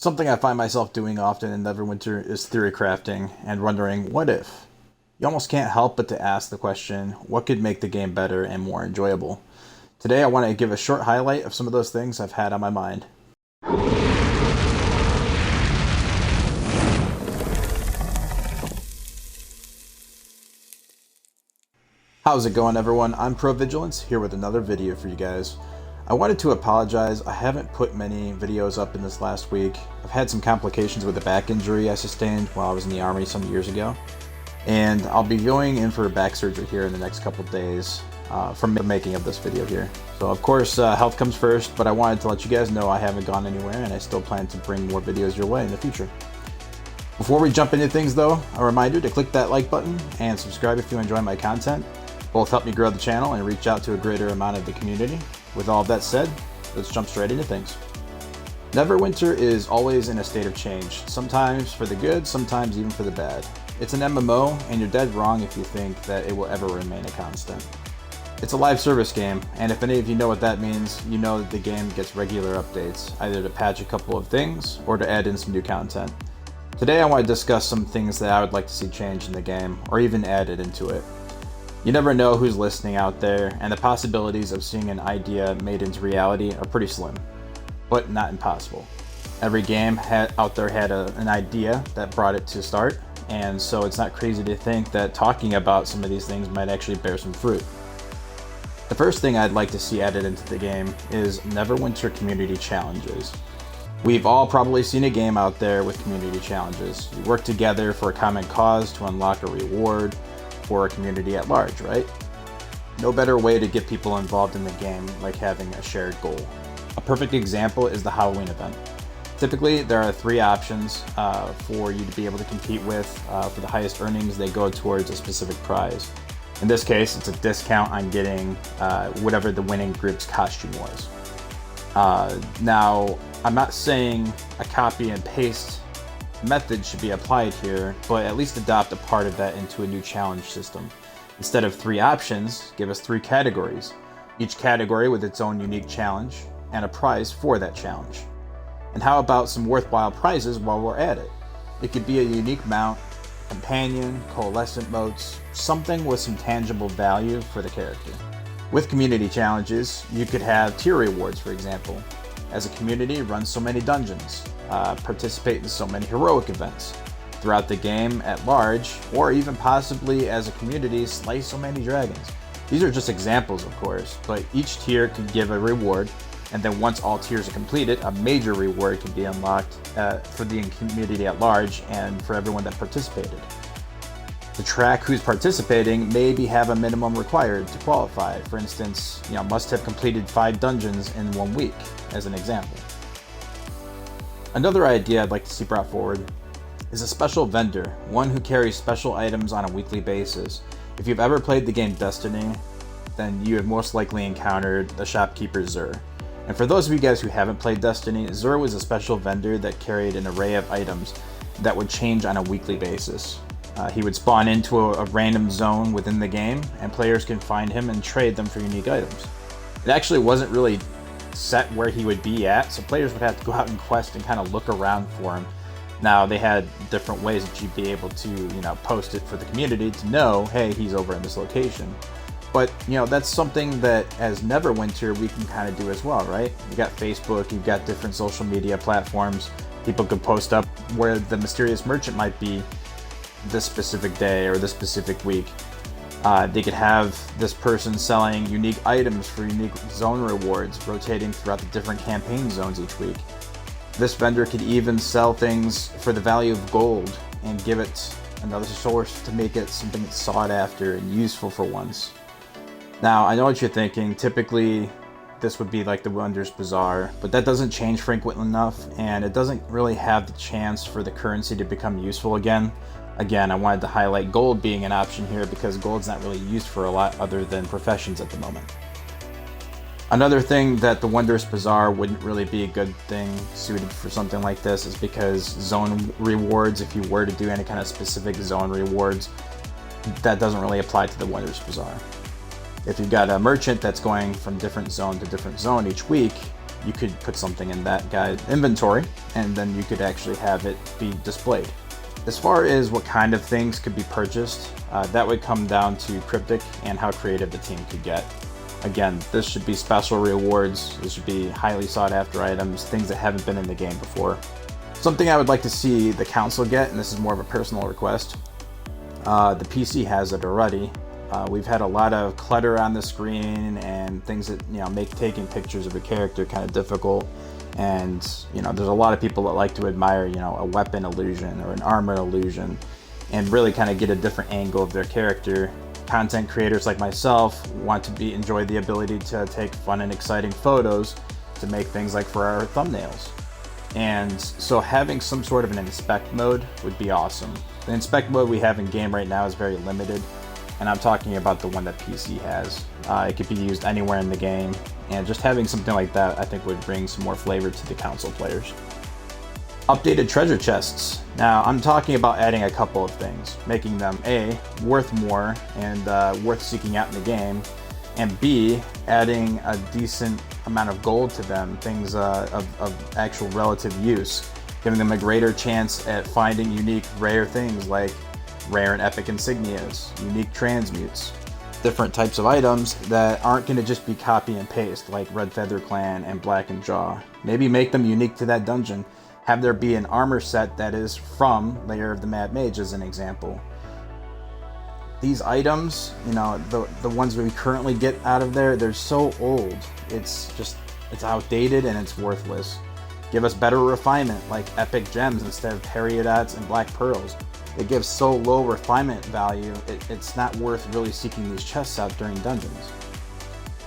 Something I find myself doing often in Neverwinter is theory crafting and wondering, what if? You almost can't help but to ask the question, what could make the game better and more enjoyable? Today I want to give a short highlight of some of those things I've had on my mind. How's it going, everyone? I'm Vigilance here with another video for you guys. I wanted to apologize. I haven't put many videos up in this last week. I've had some complications with a back injury I sustained while I was in the Army some years ago. And I'll be going in for back surgery here in the next couple days from the making of this video here. So of course, health comes first, but I wanted to let you guys know I haven't gone anywhere and I still plan to bring more videos your way in the future. Before we jump into things though, a reminder to click that like button and subscribe if you enjoy my content. Both help me grow the channel and reach out to a greater amount of the community. With all of that said, let's jump straight into things. Neverwinter is always in a state of change, sometimes for the good, sometimes even for the bad. It's an MMO, and you're dead wrong if you think that it will ever remain a constant. It's a live service game, and if any of you know what that means, you know that the game gets regular updates, either to patch a couple of things or to add in some new content. Today I want to discuss some things that I would like to see changed in the game, or even added into it. You never know who's listening out there, and the possibilities of seeing an idea made into reality are pretty slim, but not impossible. Every game out there had an idea that brought it to start, and so it's not crazy to think that talking about some of these things might actually bear some fruit. The first thing I'd like to see added into the game is Neverwinter community challenges. We've all probably seen a game out there with community challenges. You work together for a common cause to unlock a reward for a community at large, right? No better way to get people involved in the game like having a shared goal. A perfect example is the Halloween event. Typically, there are 3 options for you to be able to compete with. For the highest earnings, they go towards a specific prize. In this case, it's a discount on getting whatever the winning group's costume was. Now, I'm not saying a copy and paste method should be applied here, but at least adopt a part of that into a new challenge system. Instead of 3 options, give us 3 categories, each category with its own unique challenge and a prize for that challenge. And how about some worthwhile prizes while we're at it? It could be a unique mount, companion, coalescent motes, something with some tangible value for the character. With community challenges, you could have tier rewards, for example. As a community, run so many dungeons, participate in so many heroic events throughout the game at large, or even possibly as a community, slay so many dragons. These are just examples, of course, but each tier could give a reward, and then once all tiers are completed, a major reward can be unlocked for the community at large and for everyone that participated. To track who's participating, maybe have a minimum required to qualify. For instance, must have completed 5 dungeons in 1 week, as an example. Another idea I'd like to see brought forward is a special vendor, one who carries special items on a weekly basis. If you've ever played the game Destiny, then you have most likely encountered the shopkeeper Zur. And for those of you guys who haven't played Destiny, Zur was a special vendor that carried an array of items that would change on a weekly basis. He would spawn into a random zone within the game, and players can find him and trade them for unique items. It actually wasn't really set where he would be at, so players would have to go out and quest and kind of look around for him. Now, they had different ways that you'd be able to, post it for the community to know, hey, he's over in this location. But, that's something that as Neverwinter we can kind of do as well, right? You got Facebook, you've got different social media platforms. People could post up where the mysterious merchant might be this specific day or this specific week. They could have this person selling unique items for unique zone rewards, rotating throughout the different campaign zones each week. This vendor could even sell things for the value of gold and give it another source to make it something that's sought after and useful for once. Now, I know what you're thinking. Typically, this would be like the Wonders Bazaar, but that doesn't change frequently enough, and it doesn't really have the chance for the currency to become useful again. Again, I wanted to highlight gold being an option here because gold's not really used for a lot other than professions at the moment. Another thing that the Wondrous Bazaar wouldn't really be a good thing suited for something like this is because zone rewards, if you were to do any kind of specific zone rewards, that doesn't really apply to the Wondrous Bazaar. If you've got a merchant that's going from different zone to different zone each week, you could put something in that guide inventory, and then you could actually have it be displayed. As far as what kind of things could be purchased, that would come down to Cryptic and how creative the team could get. Again, this should be special rewards, this should be highly sought after items, things that haven't been in the game before. Something I would like to see the council get, and this is more of a personal request, the PC has it already. We've had a lot of clutter on the screen and things that make taking pictures of a character kind of difficult. And there's a lot of people that like to admire a weapon illusion or an armor illusion, and really kind of get a different angle of their character. Content creators like myself want to enjoy the ability to take fun and exciting photos to make things like for our thumbnails. And so having some sort of an inspect mode would be awesome. The inspect mode we have in game right now is very limited, and I'm talking about the one that PC has. It could be used anywhere in the game, and just having something like that I think would bring some more flavor to the console players. Updated treasure chests. Now I'm talking about adding a couple of things, making them A, worth more and worth seeking out in the game, and B, adding a decent amount of gold to them, things of actual relative use, giving them a greater chance at finding unique rare things like rare and epic insignias, unique transmutes, different types of items that aren't going to just be copy and paste like Red Feather Clan and Black and Jaw. Maybe make them unique to that dungeon. Have there be an armor set that is from Lair of the Mad Mage as an example. These items, the ones we currently get out of there, they're so old. It's outdated and it's worthless. Give us better refinement like epic gems instead of periodots and black pearls. It gives so low refinement value, it's not worth really seeking these chests out during dungeons.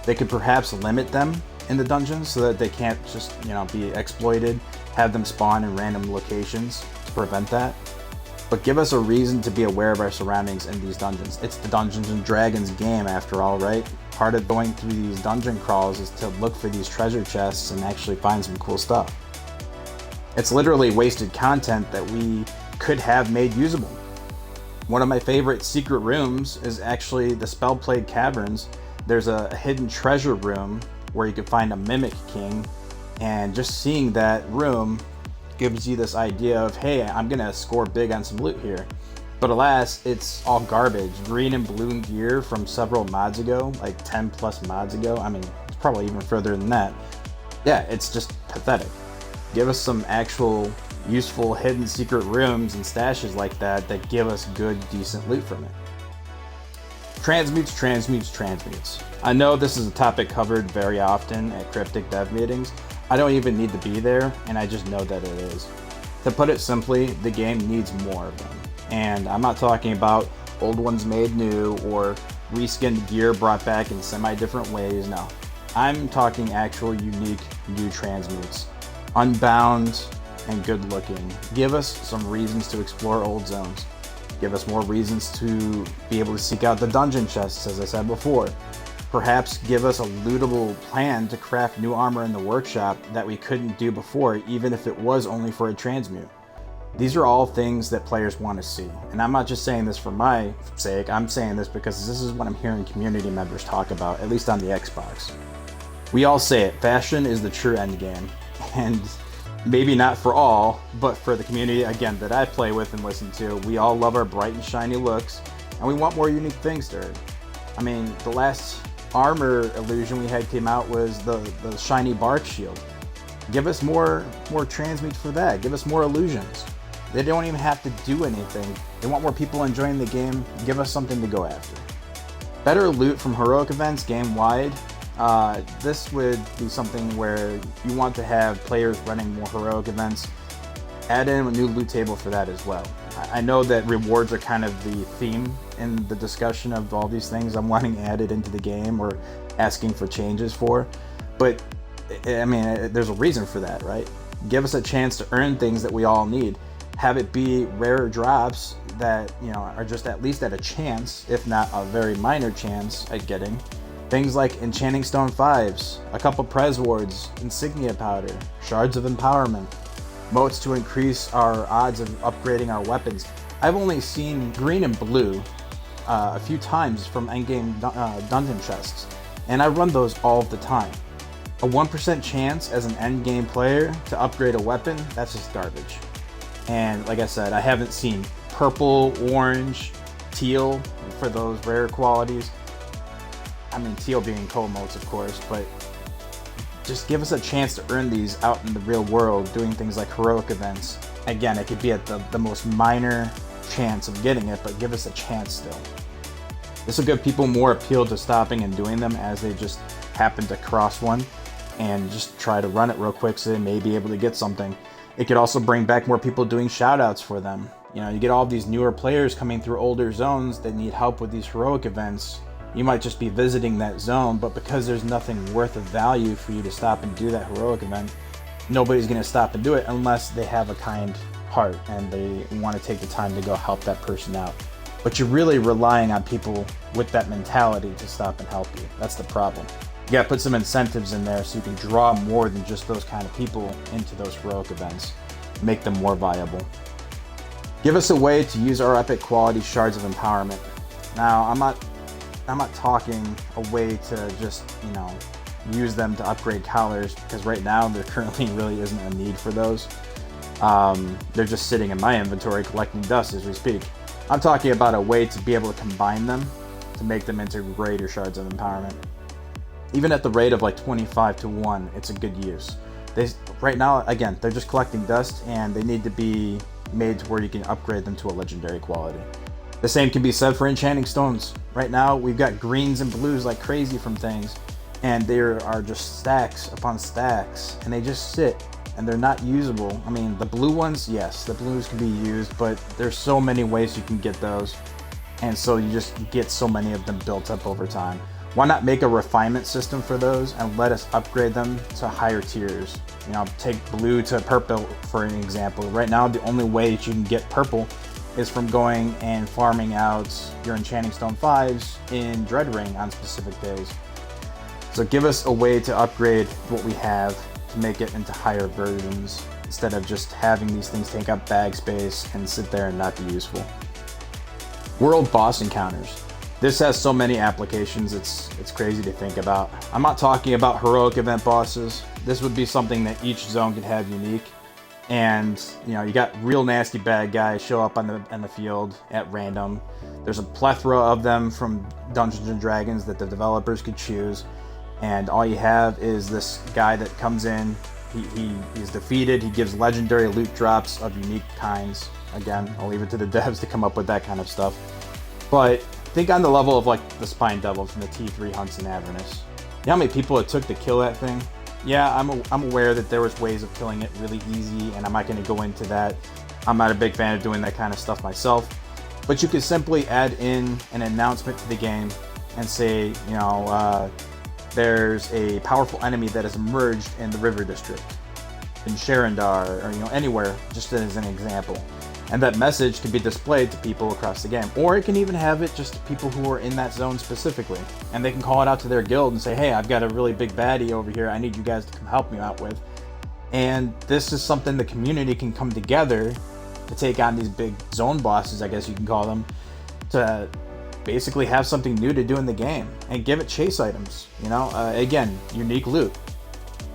They could perhaps limit them in the dungeons so that they can't just be exploited, have them spawn in random locations to prevent that. But give us a reason to be aware of our surroundings in these dungeons. It's the Dungeons and Dragons game after all, right? Part of going through these dungeon crawls is to look for these treasure chests and actually find some cool stuff. It's literally wasted content that we could have made usable. One of my favorite secret rooms is actually the Spellplague Caverns. There's a hidden treasure room where you can find a Mimic King, and just seeing that room gives you this idea of, hey, I'm gonna score big on some loot here. But alas, it's all garbage. Green and blue gear from several mods ago, like 10 plus mods ago. I mean, it's probably even further than that. Yeah, it's just pathetic. Give us some actual useful hidden secret rooms and stashes like that give us good, decent loot from it. Transmutes, transmutes, transmutes. I know this is a topic covered very often at Cryptic dev meetings. I don't even need to be there, and I just know that it is. To put it simply, the game needs more of them. And I'm not talking about old ones made new or reskinned gear brought back in semi-different ways, no. I'm talking actual unique new transmutes. Unbound and good looking. Give us some reasons to explore old zones. Give us more reasons to be able to seek out the dungeon chests, as I said before. Perhaps give us a lootable plan to craft new armor in the workshop that we couldn't do before, even if it was only for a transmute. These are all things that players want to see. And I'm not just saying this for my sake, I'm saying this because this is what I'm hearing community members talk about, at least on the Xbox. We all say it, fashion is the true end game. And maybe not for all, but for the community, again, that I play with and listen to, we all love our bright and shiny looks, and we want more unique things to earn. I mean, the last armor illusion we had came out was the shiny bark shield. Give us more transmutes for that. Give us more illusions. They don't even have to do anything. They want more people enjoying the game. Give us something to go after. Better loot from heroic events game-wide. This would be something where you want to have players running more heroic events. Add in a new loot table for that as well. I know that rewards are kind of the theme in the discussion of all these things I'm wanting added into the game or asking for changes for, but I mean, there's a reason for that, right? Give us a chance to earn things that we all need. Have it be rare drops that, are just at least at a chance, if not a very minor chance at getting. Things like Enchanting Stone 5s, a couple Prez Wards, Insignia Powder, Shards of Empowerment, motes to increase our odds of upgrading our weapons. I've only seen green and blue a few times from endgame dungeon chests, and I run those all the time. A 1% chance as an end game player to upgrade a weapon, that's just garbage. And like I said, I haven't seen purple, orange, teal for those rare qualities. I mean, teal being cold modes, of course, but just give us a chance to earn these out in the real world, doing things like heroic events. Again, it could be at the most minor chance of getting it, but give us a chance still. This will give people more appeal to stopping and doing them as they just happen to cross one and just try to run it real quick so they may be able to get something. It could also bring back more people doing shoutouts for them. You know, you get all these newer players coming through older zones that need help with these heroic events. You might just be visiting that zone, but because there's nothing worth of value for you to stop and do that heroic event, nobody's going to stop and do it unless they have a kind heart and they want to take the time to go help that person out. But you're really relying on people with that mentality to stop and help you. That's the problem. You gotta put some incentives in there so you can draw more than just those kind of people into those heroic events. Make them more viable. Give us a way to use our epic quality shards of empowerment. Now, I'm not talking a way to just, use them to upgrade collars, because right now there currently really isn't a need for those. They're just sitting in my inventory collecting dust as we speak. I'm talking about a way to be able to combine them to make them into greater shards of empowerment. Even at the rate of like 25 to 1, it's a good use. Right now, again, they're just collecting dust and they need to be made to where you can upgrade them to a legendary quality. The same can be said for enchanting stones. Right now, we've got greens and blues like crazy from things, and there are just stacks upon stacks, and they just sit and they're not usable. I mean, the blue ones, yes, the blues can be used, but there's so many ways you can get those, and so you just get so many of them built up over time. Why not make a refinement system for those and let us upgrade them to higher tiers? Take blue to purple for an example. Right now, the only way that you can get purple is from going and farming out your Enchanting Stone 5s in Dread Ring on specific days. So give us a way to upgrade what we have to make it into higher versions, instead of just having these things take up bag space and sit there and not be useful. World boss encounters. This has so many applications, it's crazy to think about. I'm not talking about heroic event bosses. This would be something that each zone could have unique. And you got real nasty bad guys show up on the field at random. There's a plethora of them from Dungeons and Dragons that the developers could choose. And all you have is this guy that comes in, he's defeated, he gives legendary loot drops of unique kinds. Again, I'll leave it to the devs to come up with that kind of stuff. But think on the level of like the Spine Devil from the T3 hunts in Avernus. You know how many people it took to kill that thing? Yeah, I'm aware that there was ways of killing it really easy, and I'm not going to go into that. I'm not a big fan of doing that kind of stuff myself. But you could simply add in an announcement to the game and say, there's a powerful enemy that has emerged in the River District, in Sharandar, or anywhere, just as an example. And that message can be displayed to people across the game. Or it can even have it just to people who are in that zone specifically. And they can call it out to their guild and say, hey, I've got a really big baddie over here I need you guys to come help me out with. And this is something the community can come together to take on these big zone bosses, I guess you can call them, to basically have something new to do in the game. And give it chase items, again, unique loot.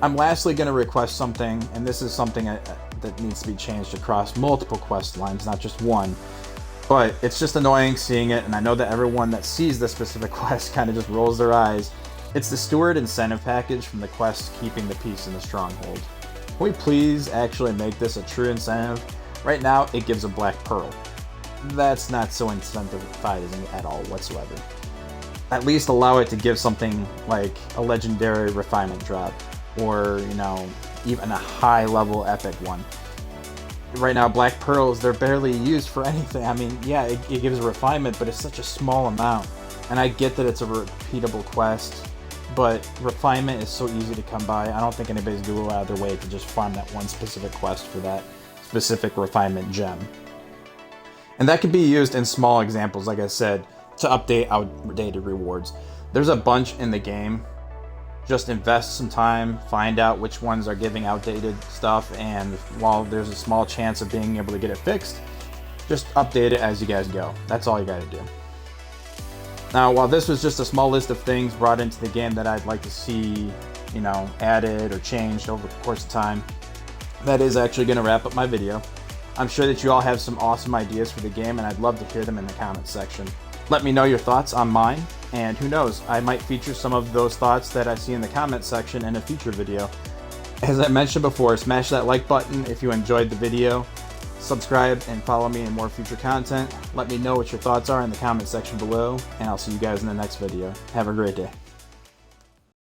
I'm lastly going to request something, and this is something that needs to be changed across multiple quest lines, not just one. But it's just annoying seeing it, and I know that everyone that sees this specific quest kind of just rolls their eyes. It's the Steward incentive package from the quest Keeping the Peace in the Stronghold. Can we please actually make this a true incentive? Right now, it gives a black pearl. That's not so incentivizing at all whatsoever. At least allow it to give something like a legendary refinement drop, or even a high level epic one. Right now, black pearls, they're barely used for anything. I mean, yeah, it gives a refinement, but it's such a small amount. And I get that it's a repeatable quest, but refinement is so easy to come by. I don't think anybody's going to go out of their way to just farm that one specific quest for that specific refinement gem. And that can be used in small examples, like I said, to update outdated rewards. There's a bunch in the game. Just invest some time, find out which ones are giving outdated stuff, and while there's a small chance of being able to get it fixed, just update it as you guys go. That's all you gotta do. Now, while this was just a small list of things brought into the game that I'd like to see added or changed over the course of time. That is actually going to wrap up my video. I'm sure that you all have some awesome ideas for the game, and I'd love to hear them in the comments section. Let me know your thoughts on mine, and who knows, I might feature some of those thoughts that I see in the comments section in a future video. As I mentioned before, smash that like button if you enjoyed the video. Subscribe and follow me in more future content. Let me know what your thoughts are in the comment section below, and I'll see you guys in the next video. Have a great day.